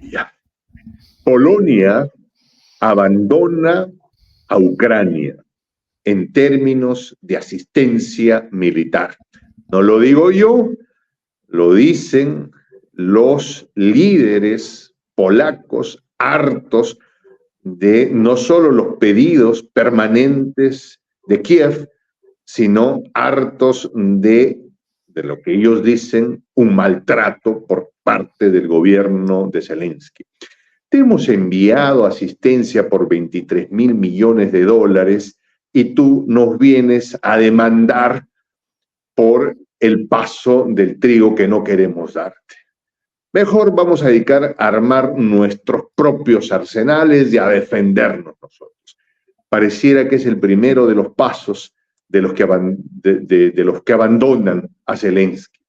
Ya. Polonia abandona a Ucrania en términos de asistencia militar. No lo digo yo, lo dicen los líderes polacos hartos de no solo los pedidos permanentes de Kiev, sino hartos de lo que ellos dicen un maltrato por parte del gobierno de Zelensky. Te hemos enviado asistencia por 23.000 millones de dólares y tú nos vienes a demandar por el paso del trigo que no queremos darte. Mejor vamos a dedicar a armar nuestros propios arsenales y a defendernos nosotros. Pareciera que es el primero de los pasos de los que abandonan a Zelensky.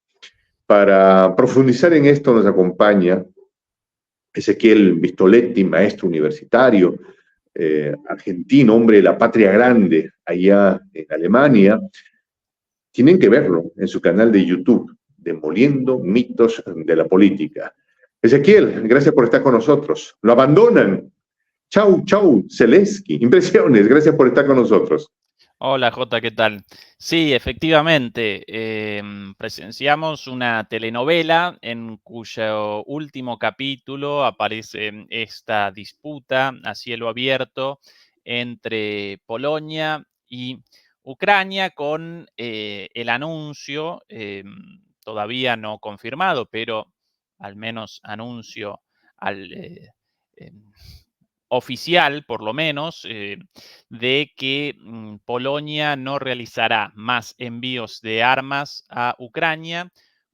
Para profundizar en esto nos acompaña Ezequiel Vistoletti, maestro universitario, argentino, hombre de la patria grande, allá en Alemania. Tienen que verlo en su canal de YouTube, Demoliendo Mitos de la Política. Ezequiel, gracias por estar con nosotros. Lo abandonan. Chau, chau, Zelensky. Impresiones, gracias por estar con nosotros. Hola Jota, ¿qué tal? Sí, efectivamente, presenciamos una telenovela en cuyo último capítulo aparece esta disputa a cielo abierto entre Polonia y Ucrania con el anuncio, todavía no confirmado, pero al menos anuncio al, oficial, por lo menos, de que Polonia no realizará más envíos de armas a Ucrania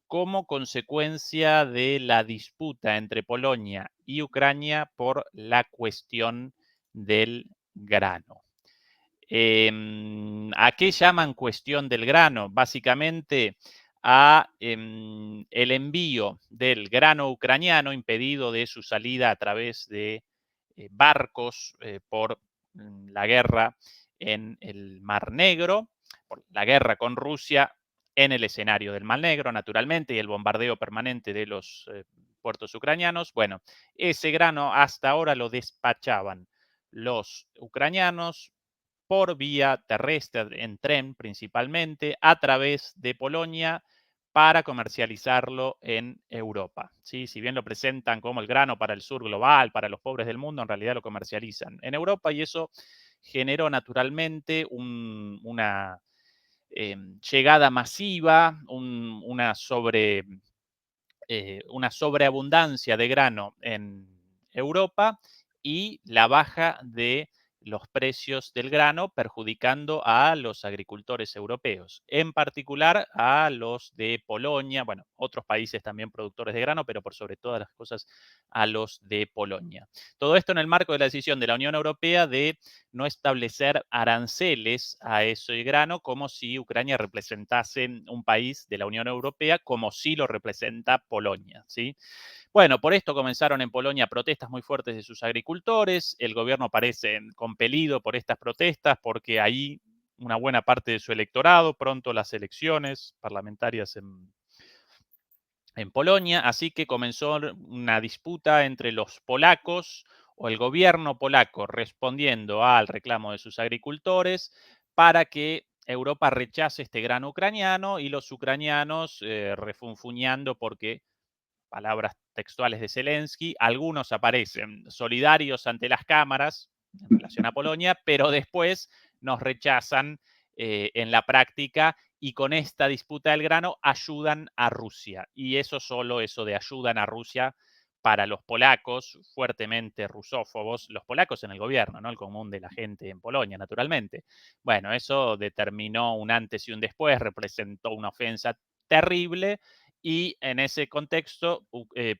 como consecuencia de la disputa entre Polonia y Ucrania por la cuestión del grano. ¿A qué llaman cuestión del grano? Básicamente a el envío del grano ucraniano impedido de su salida a través de barcos por la guerra en el Mar Negro, por la guerra con Rusia en el escenario del Mar Negro, naturalmente, y el bombardeo permanente de los puertos ucranianos. Bueno, ese grano hasta ahora lo despachaban los ucranianos por vía terrestre, en tren principalmente, a través de Polonia para comercializarlo en Europa. ¿Sí? Si bien lo presentan como el grano para el sur global, para los pobres del mundo, en realidad lo comercializan en Europa y eso generó naturalmente una llegada masiva, una sobreabundancia de grano en Europa y la baja de los precios del grano, perjudicando a los agricultores europeos, en particular a los de Polonia, bueno, otros países también productores de grano, pero por sobre todas las cosas a los de Polonia. Todo esto en el marco de la decisión de la Unión Europea de no establecer aranceles a ese grano, como si Ucrania representase un país de la Unión Europea, como si lo representa Polonia, ¿sí? Bueno, por esto comenzaron en Polonia protestas muy fuertes de sus agricultores. El gobierno parece compelido por estas protestas porque ahí una buena parte de su electorado, pronto las elecciones parlamentarias en Polonia, así que comenzó una disputa entre los polacos o el gobierno polaco respondiendo al reclamo de sus agricultores para que Europa rechace este grano ucraniano y los ucranianos refunfuñando porque palabras textuales de Zelensky, algunos aparecen solidarios ante las cámaras en relación a Polonia, pero después nos rechazan en la práctica y con esta disputa del grano ayudan a Rusia. Y eso solo, eso de ayudan a Rusia para los polacos, fuertemente rusófobos, los polacos en el gobierno, ¿no? El común de la gente en Polonia, naturalmente. Bueno, eso determinó un antes y un después, representó una ofensa terrible y en ese contexto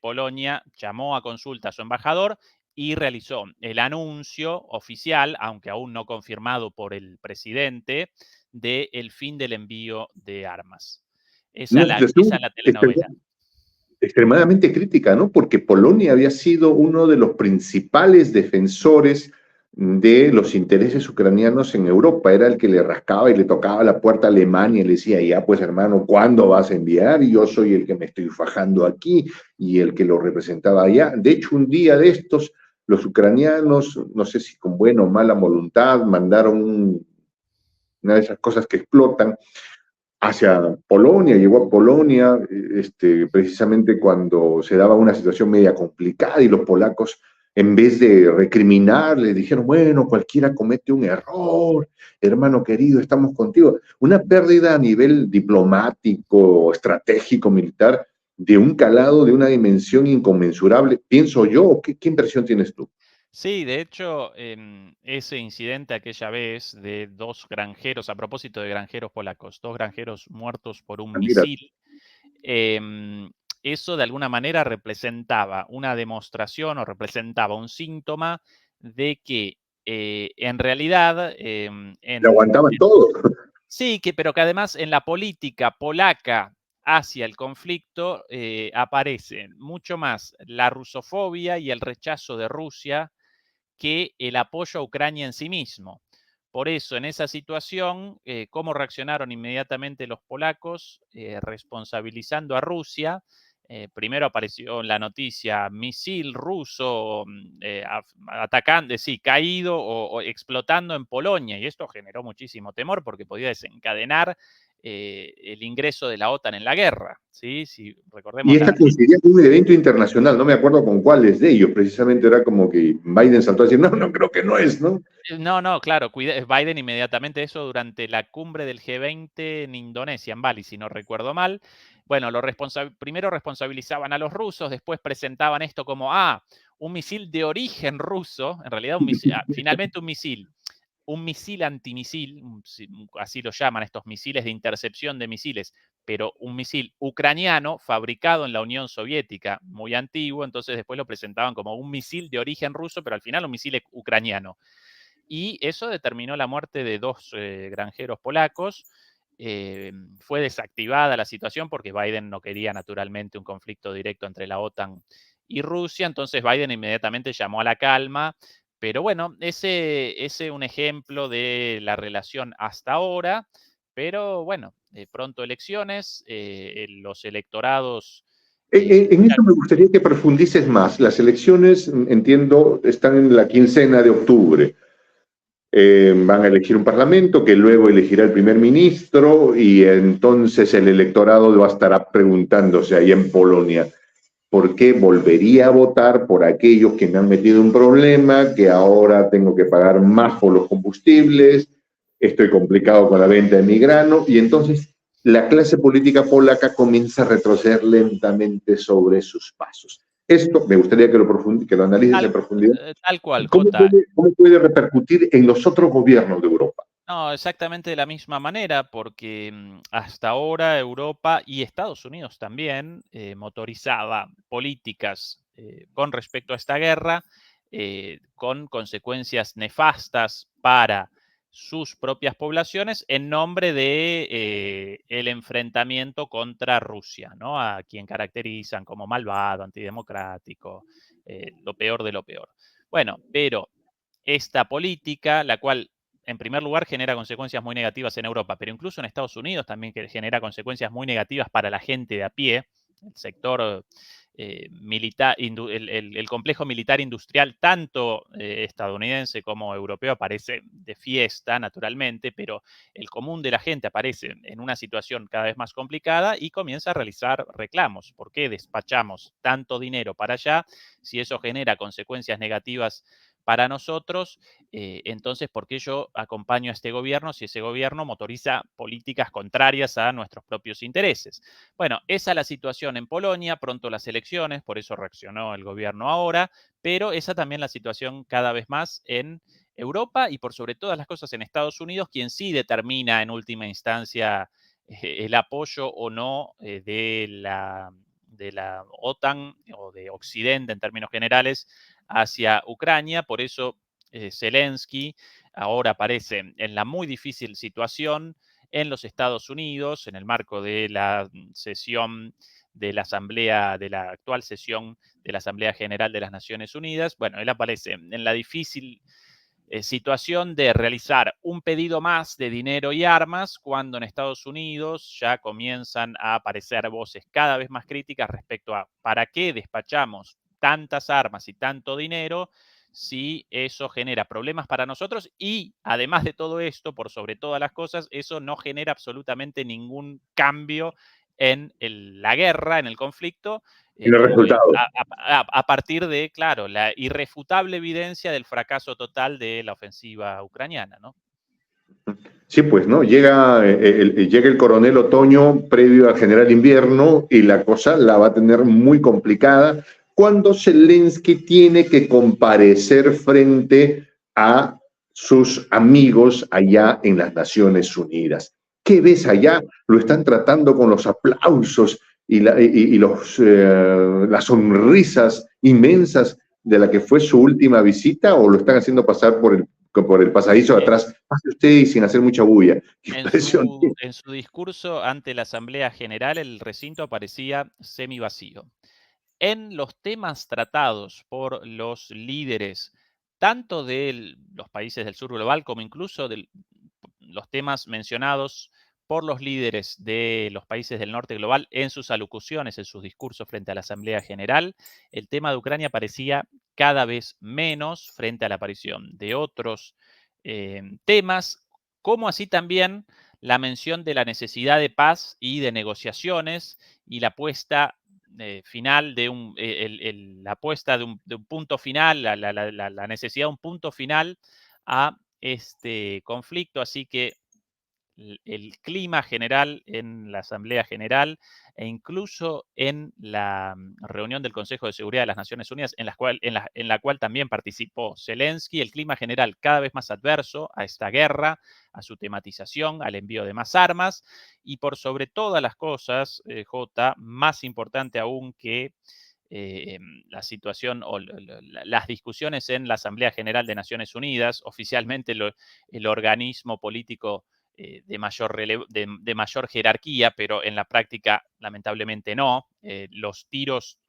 Polonia llamó a consulta a su embajador y realizó el anuncio oficial, aunque aún no confirmado por el presidente, del fin del envío de armas. Esa es la telenovela. Extremadamente crítica, ¿no? Porque Polonia había sido uno de los principales defensores de los intereses ucranianos en Europa. Era el que le rascaba y le tocaba la puerta a Alemania y le decía, ya pues hermano, ¿cuándo vas a enviar? Y yo soy el que me estoy fajando aquí y el que lo representaba allá. De hecho, un día de estos, los ucranianos, no sé si con buena o mala voluntad, mandaron una de esas cosas que explotan hacia Polonia, llegó a Polonia precisamente cuando se daba una situación media complicada y los polacos, en vez de recriminar, le dijeron, bueno, cualquiera comete un error, hermano querido, estamos contigo. Una pérdida a nivel diplomático, estratégico, militar, de un calado, de una dimensión inconmensurable, pienso yo. ¿Qué impresión tienes tú? Sí, de hecho, ese incidente aquella vez de 2 granjeros, a propósito de granjeros polacos, 2 granjeros muertos por un Mira, misil, em, eso de alguna manera representaba una demostración o representaba un síntoma de que, en realidad, le aguantaban todo. sí, pero que además en la política polaca hacia el conflicto, aparece mucho más la rusofobia y el rechazo de Rusia que el apoyo a Ucrania en sí mismo. Por eso, en esa situación, ¿cómo reaccionaron inmediatamente los polacos? Responsabilizando a Rusia. Primero apareció en la noticia misil ruso atacante, sí, caído o explotando en Polonia, y esto generó muchísimo temor porque podía desencadenar el ingreso de la OTAN en la guerra. ¿Sí? Si Y recordemos esta coincidía con un evento internacional, no me acuerdo con cuáles de ellos, precisamente era como que Biden saltó a decir, no, no creo que no es, ¿no? No, no, claro, Biden inmediatamente eso durante la cumbre del G20 en Indonesia, en Bali, si no recuerdo mal. Bueno, primero responsabilizaban a los rusos, después presentaban esto como, un misil de origen ruso, en realidad finalmente un misil antimisil, así lo llaman estos misiles de intercepción de misiles, pero un misil ucraniano fabricado en la Unión Soviética, muy antiguo, entonces después lo presentaban como un misil de origen ruso, pero al final un misil ucraniano. Y eso determinó la muerte de 2 granjeros polacos. Fue desactivada la situación porque Biden no quería naturalmente un conflicto directo entre la OTAN y Rusia, entonces Biden inmediatamente llamó a la calma, pero bueno, ese es un ejemplo de la relación hasta ahora, pero bueno, pronto elecciones, los electorados. En esto me gustaría que profundices más. Las elecciones, entiendo, están en la quincena de octubre. Van a elegir un parlamento que luego elegirá el primer ministro y entonces el electorado va a estar preguntándose ahí en Polonia, ¿por qué volvería a votar por aquellos que me han metido un problema, que ahora tengo que pagar más por los combustibles, estoy complicado con la venta de mi grano? Y entonces la clase política polaca comienza a retroceder lentamente sobre sus pasos. Esto me gustaría que lo analices en Tal, profundidad. tal cual, ¿Cómo Jota. cómo puede repercutir en los otros gobiernos de Europa? No, exactamente de la misma manera, porque hasta ahora Europa y Estados Unidos también motorizaba políticas con respecto a esta guerra, con consecuencias nefastas para sus propias poblaciones en nombre de el enfrentamiento contra Rusia, ¿no? A quien caracterizan como malvado, antidemocrático, lo peor de lo peor. Bueno, pero esta política, la cual en primer lugar genera consecuencias muy negativas en Europa, pero incluso en Estados Unidos también que genera consecuencias muy negativas para la gente de a pie, el sector militar, el complejo militar industrial, tanto estadounidense como europeo, aparece de fiesta, naturalmente, pero el común de la gente aparece en una situación cada vez más complicada y comienza a realizar reclamos. ¿Por qué despachamos tanto dinero para allá si eso genera consecuencias negativas para nosotros? Entonces, ¿por qué yo acompaño a este gobierno si ese gobierno motoriza políticas contrarias a nuestros propios intereses? Bueno, esa es la situación en Polonia, pronto las elecciones, por eso reaccionó el gobierno ahora, pero esa también la situación cada vez más en Europa y por sobre todas las cosas en Estados Unidos, quien sí determina en última instancia el apoyo o no de la OTAN o de Occidente en términos generales hacia Ucrania. Por eso Zelensky ahora aparece en la muy difícil situación en los Estados Unidos, en el marco de la sesión de la Asamblea, de la actual sesión de la Asamblea General de las Naciones Unidas. Bueno, él aparece en la difícil situación de realizar un pedido más de dinero y armas cuando en Estados Unidos ya comienzan a aparecer voces cada vez más críticas respecto a ¿para qué despachamos tantas armas y tanto dinero si eso genera problemas para nosotros? Y además de todo esto, por sobre todas las cosas, eso no genera absolutamente ningún cambio en la guerra, en el conflicto, Y los resultados. a partir de, claro, la irrefutable evidencia del fracaso total de la ofensiva ucraniana, ¿no? Sí, pues, ¿no? Llega el coronel otoño previo al general invierno y la cosa la va a tener muy complicada cuando Zelensky tiene que comparecer frente a sus amigos allá en las Naciones Unidas. ¿Qué ves allá? Lo están tratando con los aplausos y las sonrisas inmensas de la que fue su última visita, o lo están haciendo pasar por el pasadizo de Eh, atrás? Pase usted y sin hacer mucha bulla. Qué En impresión. su discurso ante la Asamblea General, el recinto parecía semivacío. En los temas tratados por los líderes, tanto de los países del sur global como incluso de los temas mencionados por los líderes de los países del norte global en sus alocuciones, en sus discursos frente a la Asamblea General, el tema de Ucrania parecía cada vez menos frente a la aparición de otros temas, como así también la mención de la necesidad de paz y de negociaciones y la puesta final de la apuesta de un punto final, la necesidad de un punto final a este conflicto. Así que el clima general en la Asamblea General e incluso en la reunión del Consejo de Seguridad de las Naciones Unidas, en la cual también participó Zelensky, el clima general cada vez más adverso a esta guerra, a su tematización, al envío de más armas y por sobre todas las cosas, J, más importante aún que la situación o las discusiones en la Asamblea General de Naciones Unidas, oficialmente el organismo político de mayor jerarquía, pero en la práctica lamentablemente no. Los tiros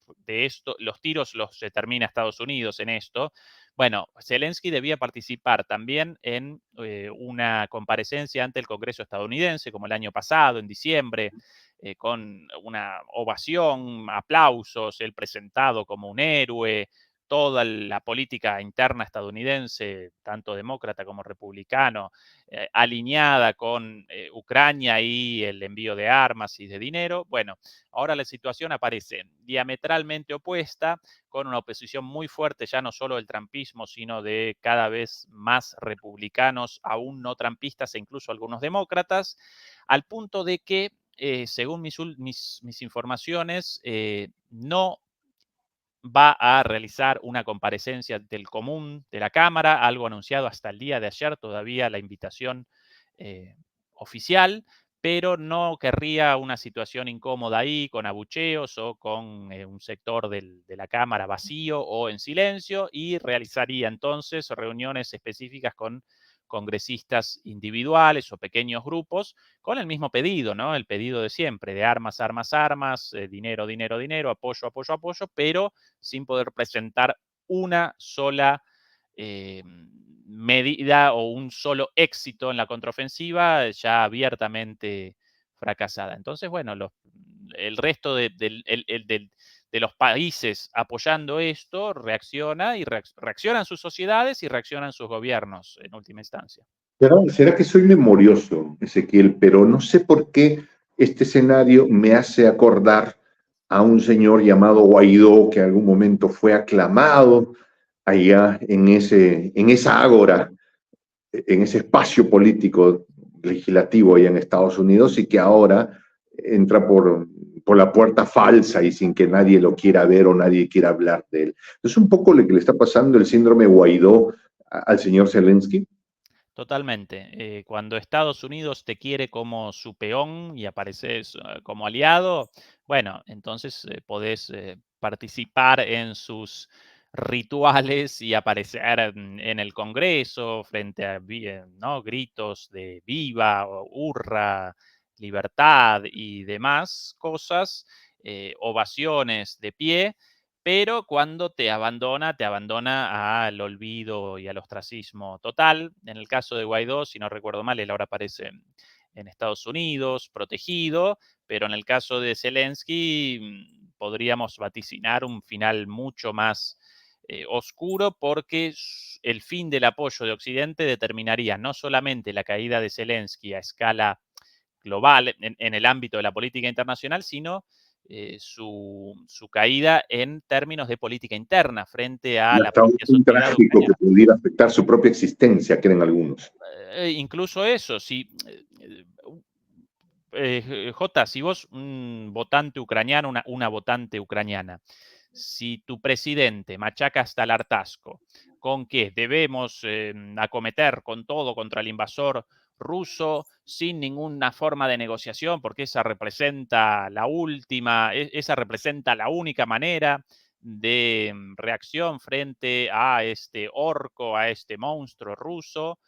los determina Estados Unidos en esto. Bueno, Zelensky debía participar también en una comparecencia ante el Congreso estadounidense, como el año pasado, en diciembre, con una ovación, aplausos, él presentado como un héroe, toda la política interna estadounidense, tanto demócrata como republicano, alineada con Ucrania y el envío de armas y de dinero. Bueno, ahora la situación aparece diametralmente opuesta, con una oposición muy fuerte, ya no solo del trampismo, sino de cada vez más republicanos, aún no trampistas e incluso algunos demócratas, al punto de que, según mis informaciones, no va a realizar una comparecencia del común de la Cámara, algo anunciado hasta el día de ayer, todavía la invitación eh, oficial, pero no querría una situación incómoda ahí, con abucheos o con un sector de la Cámara vacío o en silencio, y realizaría entonces reuniones específicas con congresistas individuales o pequeños grupos con el mismo pedido, ¿no? El pedido de siempre, de armas, armas, armas, dinero, dinero, dinero, apoyo, apoyo, apoyo, pero sin poder presentar una sola medida o un solo éxito en la contraofensiva ya abiertamente fracasada. Entonces, bueno, el resto de los países apoyando esto reacciona y reaccionan sus sociedades y reaccionan sus gobiernos en última instancia. ¿Será que soy memorioso, Ezequiel? Pero no sé por qué este escenario me hace acordar a un señor llamado Guaidó, que en algún momento fue aclamado allá en esa ágora, en ese espacio político legislativo allá en Estados Unidos, y que ahora entra por la puerta falsa y sin que nadie lo quiera ver o nadie quiera hablar de él. Es un poco lo que le está pasando el síndrome Guaidó al señor Zelensky. Totalmente. Cuando Estados Unidos te quiere como su peón y apareces como aliado, bueno, entonces podés participar en sus rituales y aparecer en el Congreso frente a ¿no? gritos de viva, o hurra, libertad y demás cosas, ovaciones de pie, pero cuando te abandona al olvido y al ostracismo total. En el caso de Guaidó, si no recuerdo mal, él ahora aparece en Estados Unidos, protegido, pero en el caso de Zelensky podríamos vaticinar un final mucho más oscuro, porque el fin del apoyo de Occidente determinaría no solamente la caída de Zelensky a escala global en el ámbito de la política internacional, sino su caída en términos de política interna frente a la Hasta un propia fin sociedad trágico que ucraniana. pudiera afectar su propia existencia, creen algunos. Incluso eso, si Jota, si vos, un votante ucraniano, una votante ucraniana, si tu presidente machaca hasta el hartazgo con que debemos acometer con todo contra el invasor ruso sin ninguna forma de negociación, porque esa representa la última, esa representa la única manera de reacción frente a este orco, a este monstruo ruso.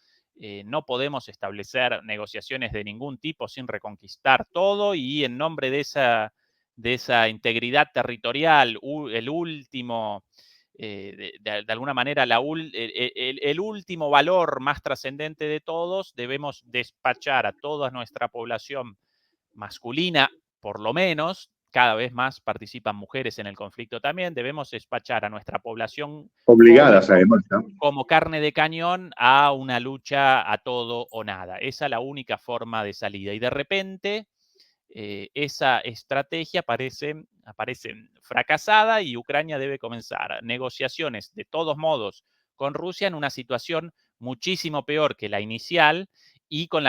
No podemos establecer negociaciones de ningún tipo sin reconquistar todo, y en nombre de esa integridad territorial, el último, de alguna manera, el último valor más trascendente de todos, debemos despachar a toda nuestra población masculina, por lo menos. Cada vez más participan mujeres en el conflicto también. Debemos despachar a nuestra población joven Obligadas, además, ¿no? como carne de cañón a una lucha a todo o nada. Esa es la única forma de salida. Y de repente esa estrategia aparece fracasada, y Ucrania debe comenzar negociaciones de todos modos con Rusia en una situación muchísimo peor que la inicial, y con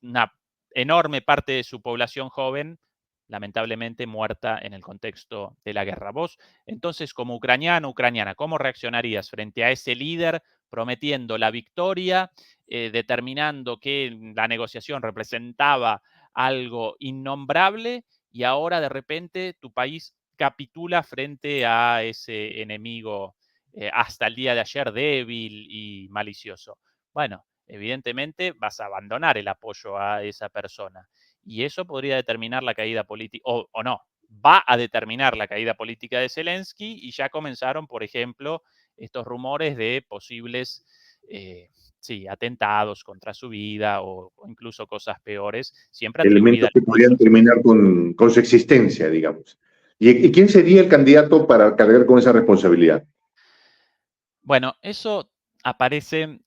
una enorme parte de su población joven lamentablemente muerta en el contexto de la guerra. Vos, entonces, como ucraniano, ucraniana, ¿cómo reaccionarías frente a ese líder prometiendo la victoria, determinando que la negociación representaba algo innombrable, y ahora de repente tu país capitula frente a ese enemigo hasta el día de ayer débil y malicioso? Bueno, evidentemente vas a abandonar el apoyo a esa persona, y eso podría determinar la caída política, o no, va a determinar la caída política de Zelensky. Y ya comenzaron, por ejemplo, estos rumores de posibles sí, atentados contra su vida, o incluso cosas peores, siempre atribuida Elementos al que podrían opueso. terminar con su existencia, digamos. ¿Y quién sería el candidato para cargar con esa responsabilidad? Bueno, eso aparece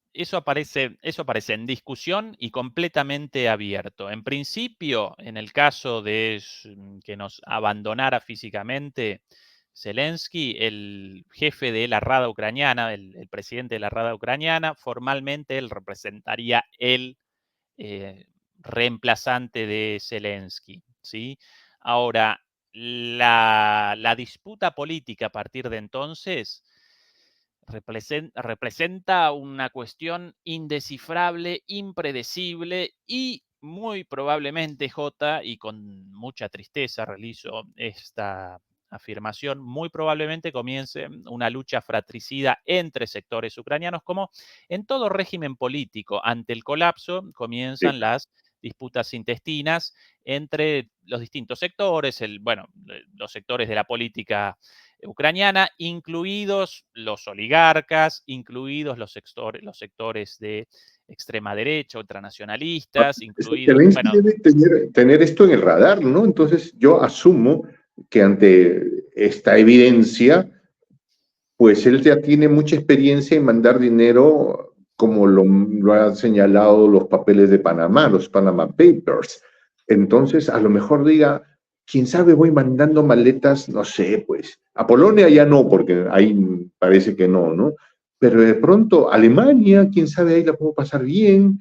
en discusión y completamente abierto. En principio, en el caso de que nos abandonara físicamente Zelensky, el jefe de la Rada ucraniana, el presidente de la Rada ucraniana, formalmente él representaría el eh, reemplazante de Zelensky, ¿sí? Ahora, la disputa política a partir de entonces representa una cuestión indescifrable, impredecible, y muy probablemente, J, y con mucha tristeza realizo esta afirmación, muy probablemente comience una lucha fratricida entre sectores ucranianos. Como en todo régimen político, ante el colapso Sí. comienzan las disputas intestinas entre los distintos sectores, bueno, los sectores de la política ucraniana, incluidos los oligarcas, incluidos los sectores de extrema derecha, ultranacionalistas, incluidos, Zelensky bueno, debe tener esto en el radar, ¿no? Entonces yo asumo que ante esta evidencia, pues él ya tiene mucha experiencia en mandar dinero, como lo han señalado los papeles de Panamá, los Panama Papers. Entonces, a lo mejor diga, quién sabe, voy mandando maletas, no sé, pues, a Polonia ya no, porque ahí parece que no, ¿no? Pero de pronto, Alemania, quién sabe, ahí la puedo pasar bien.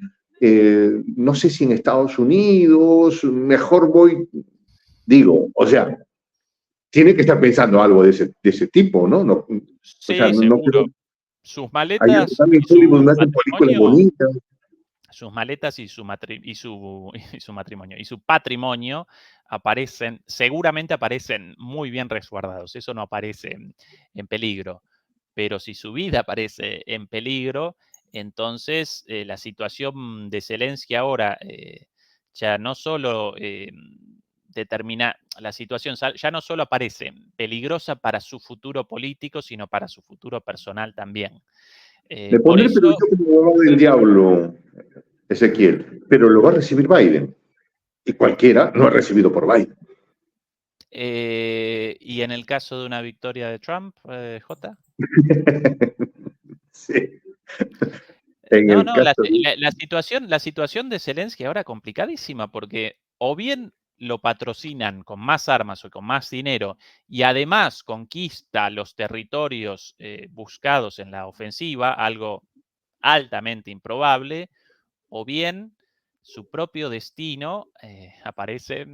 No sé si en Estados Unidos, mejor voy, digo, o sea, tiene que estar pensando algo de ese tipo, ¿no? No, o sea, sí, no creo. seguro. Sus Allá maletas también y Hollywood su me hacen películas patrimonio, bonitas. y su matrimonio y su patrimonio seguramente aparecen muy bien resguardados. Eso no aparece en peligro. Pero si su vida aparece en peligro, entonces la situación de Zelensky ahora ya no solo la situación ya no solo aparece peligrosa para su futuro político, sino para su futuro personal también. Me Por pondré pero eso, yo como abogado del diablo, Ezequiel, pero lo va a recibir Biden. Y cualquiera lo ha recibido por Biden. y en el caso de una victoria de Trump, J. Sí. En No, el no, caso de... la situación de Zelensky ahora complicadísima, porque o bien lo patrocinan con más armas o con más dinero y además conquista los territorios buscados en la ofensiva, algo altamente improbable, o bien su propio destino aparece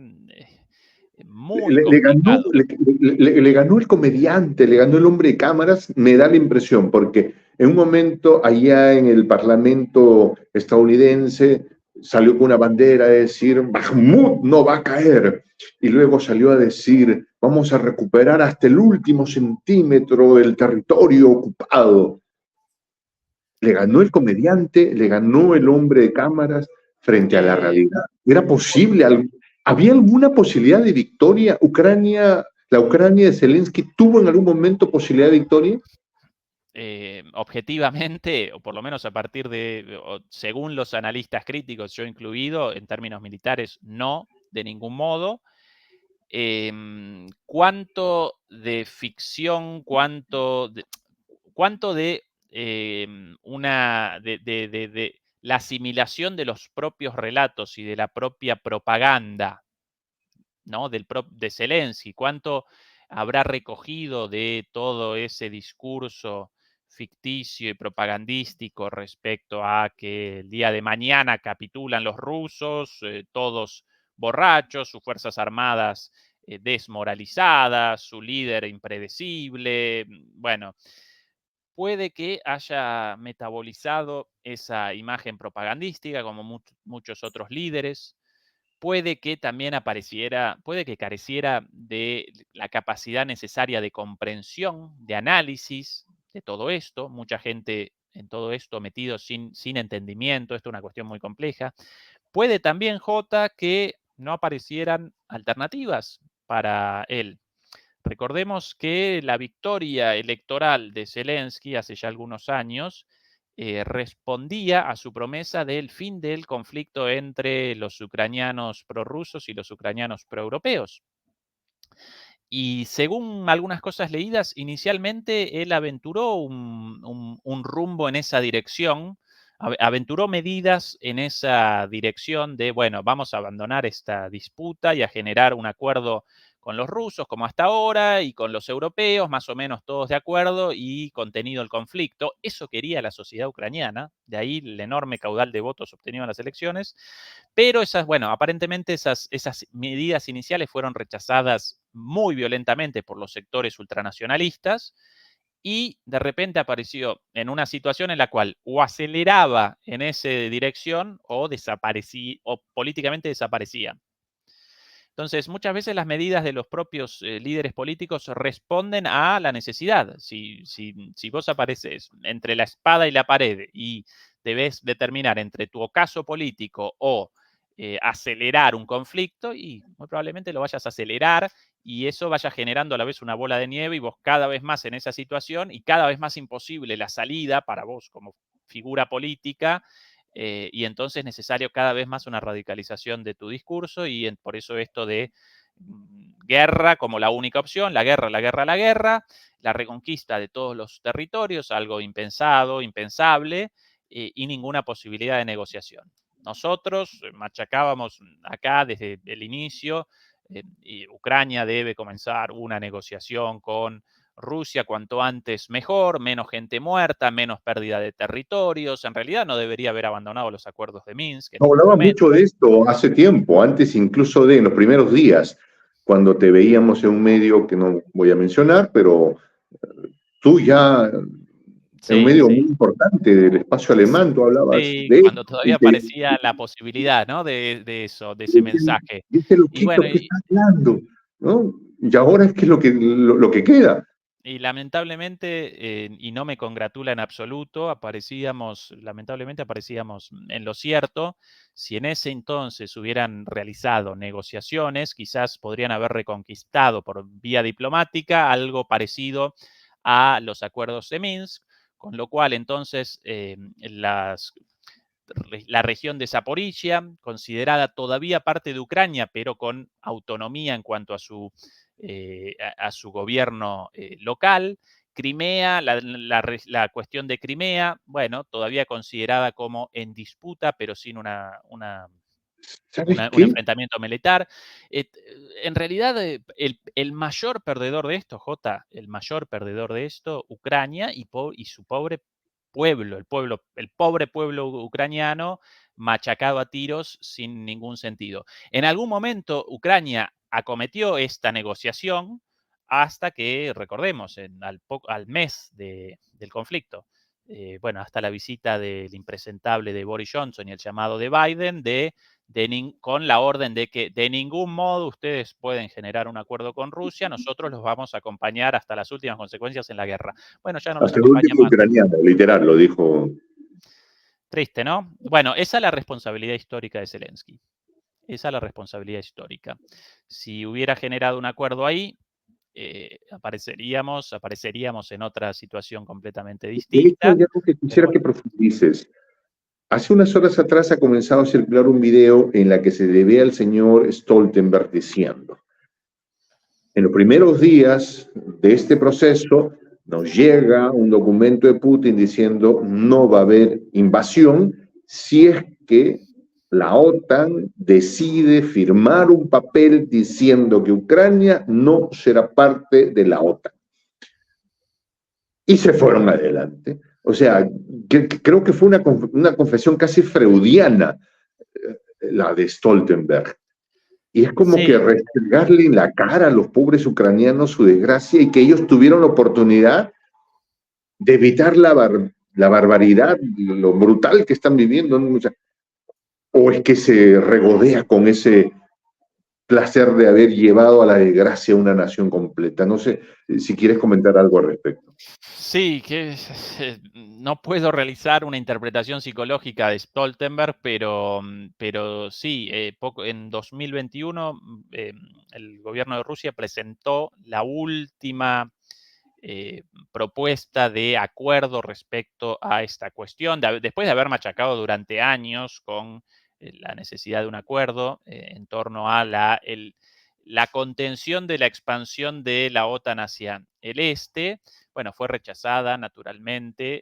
muy complicado. Le ganó el comediante, le ganó el hombre de cámaras, me da la impresión, porque en un momento allá en el Parlamento estadounidense salió con una bandera a decir, Bakhmut no va a caer, y luego salió a decir, vamos a recuperar hasta el último centímetro del territorio ocupado. Le ganó el comediante, le ganó el hombre de cámaras frente a la realidad. ¿Era posible? ¿Había alguna posibilidad de victoria? La Ucrania de Zelensky tuvo en algún momento posibilidad de victoria? Objetivamente, o por lo menos a partir según los analistas críticos, yo incluido, en términos militares, no, de ningún modo. ¿Cuánto de ficción, cuánto de la asimilación de los propios relatos y de la propia propaganda, ¿no? de Zelensky? ¿Cuánto habrá recogido de todo ese discurso ficticio y propagandístico respecto a que el día de mañana capitulan los rusos, todos borrachos, sus fuerzas armadas desmoralizadas, su líder impredecible? Bueno, puede que haya metabolizado esa imagen propagandística como muchos otros líderes. Puede que también puede que careciera de la capacidad necesaria de comprensión, de análisis de todo esto. Mucha gente en todo esto metido sin entendimiento. Esto es una cuestión muy compleja. Puede también, J, que no aparecieran alternativas para él. Recordemos que la victoria electoral de Zelensky hace ya algunos años respondía a su promesa del fin del conflicto entre los ucranianos prorrusos y los ucranianos proeuropeos. Y según algunas cosas leídas, inicialmente él aventuró un rumbo en esa dirección, aventuró medidas en esa dirección de, bueno, vamos a abandonar esta disputa y a generar un acuerdo con los rusos, como hasta ahora, y con los europeos, más o menos todos de acuerdo y contenido el conflicto. Eso quería la sociedad ucraniana, de ahí el enorme caudal de votos obtenido en las elecciones. Pero aparentemente esas medidas iniciales fueron rechazadas muy violentamente por los sectores ultranacionalistas y de repente apareció en una situación en la cual o aceleraba en esa dirección o desaparecía, o políticamente desaparecía. Entonces, muchas veces las medidas de los propios líderes políticos responden a la necesidad. Si vos apareces entre la espada y la pared y debes determinar entre tu ocaso político o acelerar un conflicto, y muy probablemente lo vayas a acelerar y eso vaya generando a la vez una bola de nieve y vos cada vez más en esa situación y cada vez más imposible la salida para vos como figura política. Y entonces es necesario cada vez más una radicalización de tu discurso y por eso esto de guerra como la única opción, la guerra, la reconquista de todos los territorios, algo impensado, impensable, y ninguna posibilidad de negociación. Nosotros machacábamos acá desde el inicio, y Ucrania debe comenzar una negociación con Rusia cuanto antes mejor, menos gente muerta, menos pérdida de territorios. En realidad no debería haber abandonado los acuerdos de Minsk en ningún Hablaba mucho momento. de esto hace tiempo, antes incluso de en los primeros días, cuando te veíamos en un medio que no voy a mencionar, pero tú ya en un Sí, medio muy sí. importante del espacio alemán, tú hablabas Sí, de eso, cuando todavía parecía la posibilidad, ¿no? De eso, de ese mensaje. y este Y bueno, loquito que está hablando, ¿no? Y ahora es que es lo que queda. Y lamentablemente, y no me congratula en absoluto, lamentablemente aparecíamos en lo cierto. Si en ese entonces hubieran realizado negociaciones, quizás podrían haber reconquistado por vía diplomática algo parecido a los acuerdos de Minsk, con lo cual entonces la región de Zaporizhia, considerada todavía parte de Ucrania, pero con autonomía en cuanto a su gobierno local. Crimea, la cuestión de Crimea, bueno, todavía considerada como en disputa, pero sin ¿Sabes un qué? enfrentamiento militar. En realidad, el mayor perdedor de esto, Jota, el mayor perdedor de esto, Ucrania y su pobre pueblo, el pobre pueblo ucraniano machacado a tiros sin ningún sentido. En algún momento Ucrania acometió esta negociación hasta que, recordemos, al mes del conflicto, bueno, hasta la visita del impresentable de Boris Johnson y el llamado de Biden con la orden de que de ningún modo ustedes pueden generar un acuerdo con Rusia, nosotros los vamos a acompañar hasta las últimas consecuencias en la guerra. Bueno, ya no los Hasta el acompaña último más. ucraniano, literal, lo dijo. Triste, ¿no? Bueno, esa es la responsabilidad histórica de Zelensky. Esa es la responsabilidad histórica. Si hubiera generado un acuerdo ahí, apareceríamos en otra situación completamente De hecho, distinta. hay algo que Pero quisiera que bueno, profundices. Hace unas horas atrás ha comenzado a circular un video en la que se le ve al señor Stoltenberg diciendo: en los primeros días de este proceso nos llega un documento de Putin diciendo no va a haber invasión si es que la OTAN decide firmar un papel diciendo que Ucrania no será parte de la OTAN. Y se fueron adelante. O sea, creo que fue una confesión casi freudiana la de Stoltenberg. Y es como que sí, restregarle en la cara a los pobres ucranianos su desgracia y que ellos tuvieron la oportunidad de evitar la barbaridad, lo brutal que están viviendo. O es que se regodea con ese placer de haber llevado a la desgracia a una nación completa. No sé si quieres comentar algo al respecto. sí, que no puedo realizar una interpretación psicológica de Stoltenberg, pero sí, en 2021 el gobierno de Rusia presentó la última propuesta de acuerdo respecto a esta cuestión, después de haber machacado durante años con la necesidad de un acuerdo en torno a la contención de la expansión de la OTAN hacia el este. Bueno, fue rechazada naturalmente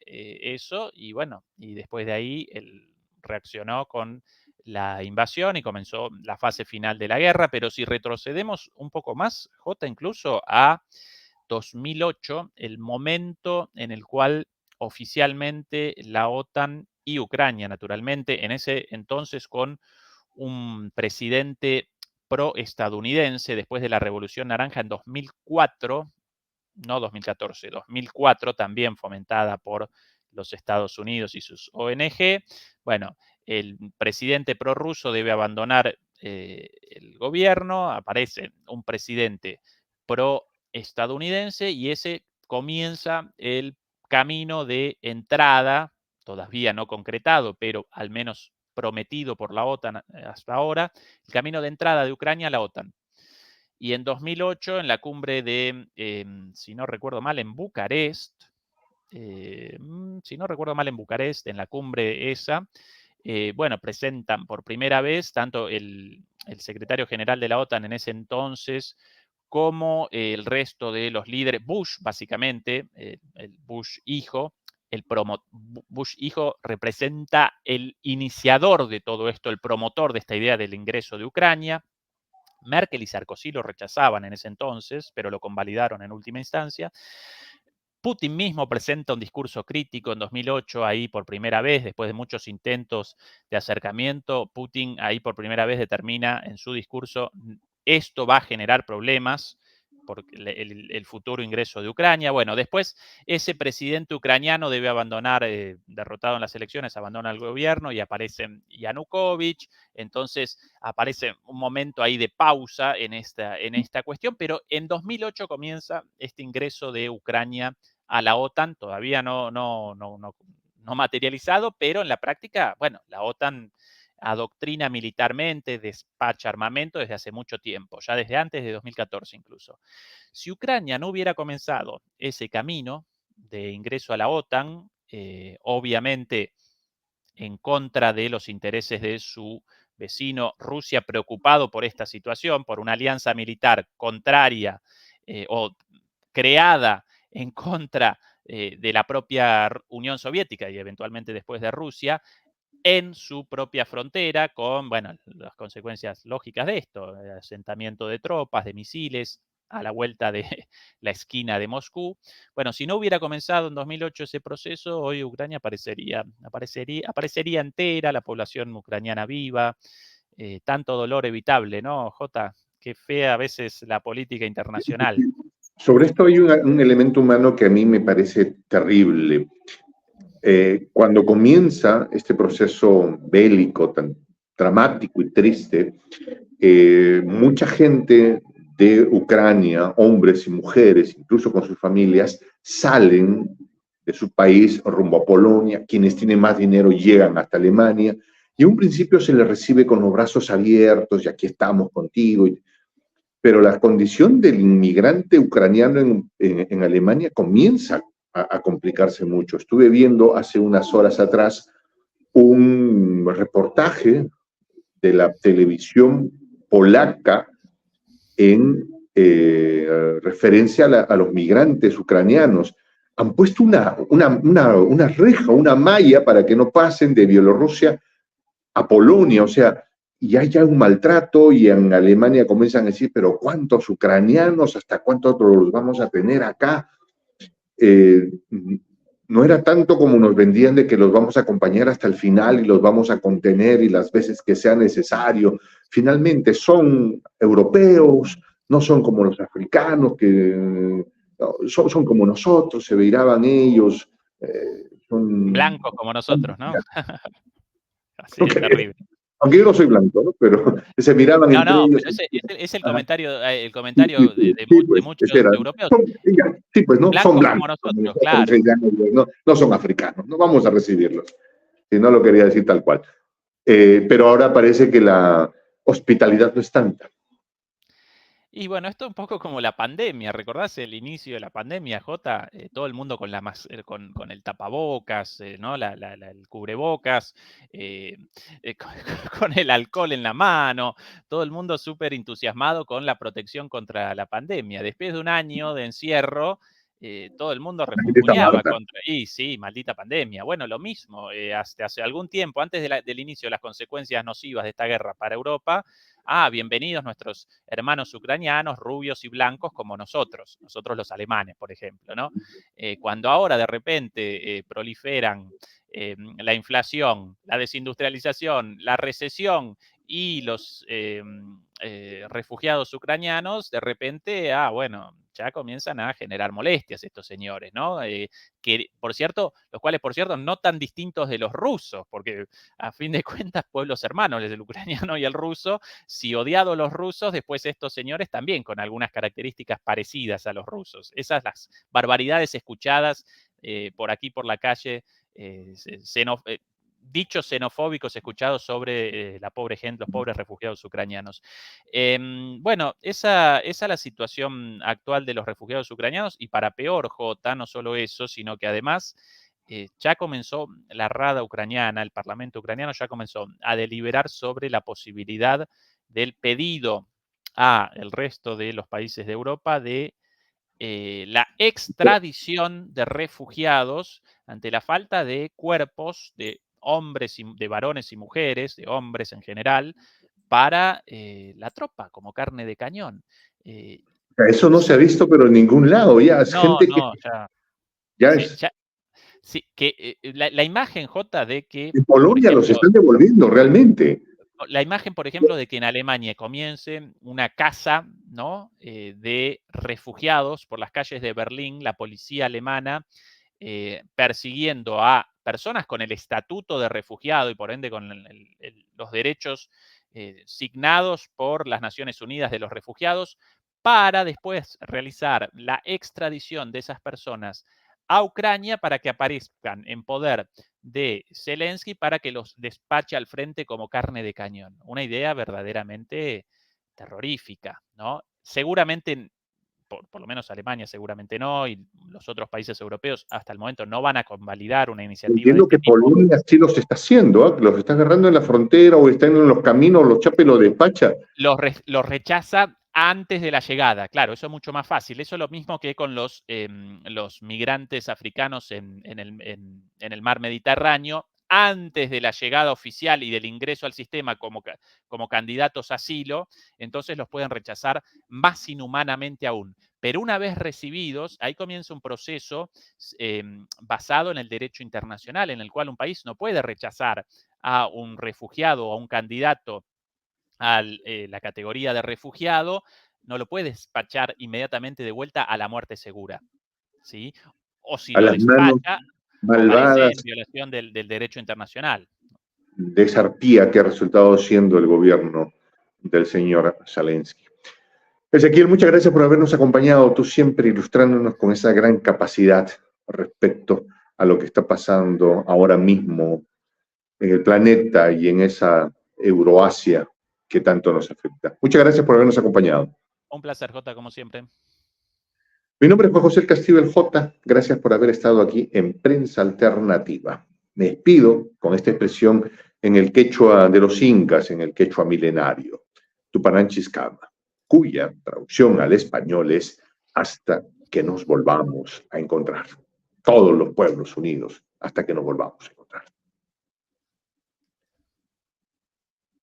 eso y bueno, y después de ahí él reaccionó con la invasión y comenzó la fase final de la guerra, pero si retrocedemos un poco más, J, incluso a 2008, el momento en el cual oficialmente la OTAN y Ucrania, naturalmente, en ese entonces con un presidente pro-estadounidense después de la Revolución Naranja en 2004, no 2014, 2004, también fomentada por los Estados Unidos y sus ONG. Bueno, el presidente prorruso debe abandonar el gobierno, aparece un presidente pro-estadounidense y ese comienza el camino de entrada, todavía no concretado, pero al menos prometido por la OTAN hasta ahora, el camino de entrada de Ucrania a la OTAN. Y en 2008, en la cumbre si no recuerdo mal, en Bucarest, si no recuerdo mal, en Bucarest, en la cumbre esa, bueno, presentan por primera vez tanto el secretario general de la OTAN en ese entonces como el resto de los líderes, Bush básicamente, el Bush hijo, Bush hijo representa el iniciador de todo esto, el promotor de esta idea del ingreso de Ucrania. Merkel y Sarkozy lo rechazaban en ese entonces, pero lo convalidaron en última instancia. Putin mismo presenta un discurso crítico en 2008, ahí por primera vez, después de muchos intentos de acercamiento, Putin ahí por primera vez determina en su discurso, esto va a generar problemas, por el futuro ingreso de Ucrania. Bueno, después ese presidente ucraniano debe abandonar, derrotado en las elecciones, abandona el gobierno y aparece Yanukovych. Entonces aparece un momento ahí de pausa en esta cuestión, pero en 2008 comienza este ingreso de Ucrania a la OTAN, todavía no materializado, pero en la práctica, bueno, la OTAN adoctrina militarmente, despacha armamento desde hace mucho tiempo, ya desde antes de 2014 incluso. Si Ucrania no hubiera comenzado ese camino de ingreso a la OTAN, obviamente en contra de los intereses de su vecino Rusia, preocupado por esta situación, por una alianza militar contraria o creada en contra de la propia Unión Soviética y eventualmente después de Rusia, en su propia frontera, con, bueno, las consecuencias lógicas de esto, asentamiento de tropas, de misiles, a la vuelta de la esquina de Moscú. Bueno, si no hubiera comenzado en 2008 ese proceso, hoy Ucrania aparecería entera, la población ucraniana viva, tanto dolor evitable, ¿no, Jota? Qué fea a veces la política internacional. Sobre esto hay un elemento humano que a mí me parece terrible. Cuando comienza este proceso bélico tan dramático y triste, mucha gente de Ucrania, hombres y mujeres, incluso con sus familias, salen de su país rumbo a Polonia. Quienes tienen más dinero llegan hasta Alemania y en un principio se les recibe con los brazos abiertos y aquí estamos contigo. Pero la condición del inmigrante ucraniano en Alemania comienza a complicarse mucho. Estuve viendo hace unas horas atrás un reportaje de la televisión polaca en referencia a los migrantes ucranianos. Han puesto una reja, una malla para que no pasen de Bielorrusia a Polonia, o sea, y hay ya un maltrato y en Alemania comienzan a decir, pero ¿cuántos ucranianos, hasta cuántos los vamos a tener acá? No era tanto como nos vendían de que los vamos a acompañar hasta el final y los vamos a contener y las veces que sea necesario. Finalmente son europeos, no son como los africanos, que son como nosotros, se miraban ellos. Son blancos como nosotros, ¿no? Así es terrible. Aunque yo no soy blanco, ¿no? Pero se miraban entre ellos. Pero es el comentario de muchos europeos. Sí, pues no, blancos son blancos. Como nosotros, claro. No son africanos, no vamos a recibirlos. Si no lo quería decir tal cual. Pero ahora parece que la hospitalidad no es tanta. Y bueno, esto es un poco como la pandemia. ¿Recordás el inicio de la pandemia, Jota? Todo el mundo con con el tapabocas, ¿no? El cubrebocas, con el alcohol en la mano, todo el mundo súper entusiasmado con la protección contra la pandemia. Después de un año de encierro, todo el mundo refunfuñaba contra... Y sí, maldita pandemia. Bueno, lo mismo, hasta hace algún tiempo, antes del inicio de las consecuencias nocivas de esta guerra para Europa, bienvenidos nuestros hermanos ucranianos, rubios y blancos como nosotros los alemanes, por ejemplo, ¿no? Cuando ahora de repente proliferan la inflación, la desindustrialización, la recesión y los refugiados ucranianos, de repente, bueno, ya comienzan a generar molestias estos señores, ¿no? Los cuales, por cierto, no tan distintos de los rusos, porque a fin de cuentas, pueblos hermanos, el ucraniano y el ruso, si odiado a los rusos, después estos señores también con algunas características parecidas a los rusos. Esas las barbaridades escuchadas por aquí, por la calle, dichos xenofóbicos escuchados sobre la pobre gente, los pobres refugiados ucranianos. Bueno, esa es la situación actual de los refugiados ucranianos y para peor, Jota, no solo eso, sino que además ya comenzó la Rada ucraniana, el Parlamento ucraniano ya comenzó a deliberar sobre la posibilidad del pedido a el resto de los países de Europa de la extradición de refugiados ante la falta de cuerpos de hombres, de varones y mujeres, de hombres en general, para la tropa, como carne de cañón. Eso no se ha visto, pero en ningún lado. Ya es gente que. Ya es. Sí, que la imagen, Jota, de que. En Polonia los están devolviendo realmente. La imagen, por ejemplo, de que en Alemania comience una caza, ¿no? De refugiados por las calles de Berlín, la policía alemana persiguiendo a personas con el estatuto de refugiado y por ende con los derechos signados por las Naciones Unidas de los refugiados, para después realizar la extradición de esas personas a Ucrania para que aparezcan en poder de Zelensky para que los despache al frente como carne de cañón. Una idea verdaderamente terrorífica, ¿no? Seguramente, por lo menos Alemania seguramente no, y los otros países europeos hasta el momento no van a convalidar una iniciativa de Entiendo este que tipo. Polonia sí los está haciendo, ¿ah? Los está agarrando en la frontera o están en los caminos, los chapa y los despacha. Los rechaza antes de la llegada, claro, eso es mucho más fácil. Eso es lo mismo que con los migrantes africanos en el mar Mediterráneo. Antes de la llegada oficial y del ingreso al sistema como candidatos a asilo, entonces los pueden rechazar más inhumanamente aún. Pero una vez recibidos, ahí comienza un proceso basado en el derecho internacional, en el cual un país no puede rechazar a un refugiado o a un candidato a la categoría de refugiado, no lo puede despachar inmediatamente de vuelta a la muerte segura, ¿sí? O si A lo las manos despacha, aparece en malvadas violación del derecho internacional. de esa arpía que ha resultado siendo el gobierno del señor Zelensky. Ezequiel, muchas gracias por habernos acompañado, tú siempre ilustrándonos con esa gran capacidad respecto a lo que está pasando ahora mismo en el planeta y en esa Euroasia que tanto nos afecta. Muchas gracias por habernos acompañado. Un placer, Jota, como siempre. Mi nombre es Juan José Castillo el J. Gracias por haber estado aquí en Prensa Alternativa. Me despido con esta expresión en el quechua de los incas, en el quechua milenario, Tupananchis-Kama, cuya traducción al español es hasta que nos volvamos a encontrar. Todos los pueblos unidos hasta que nos volvamos a encontrar.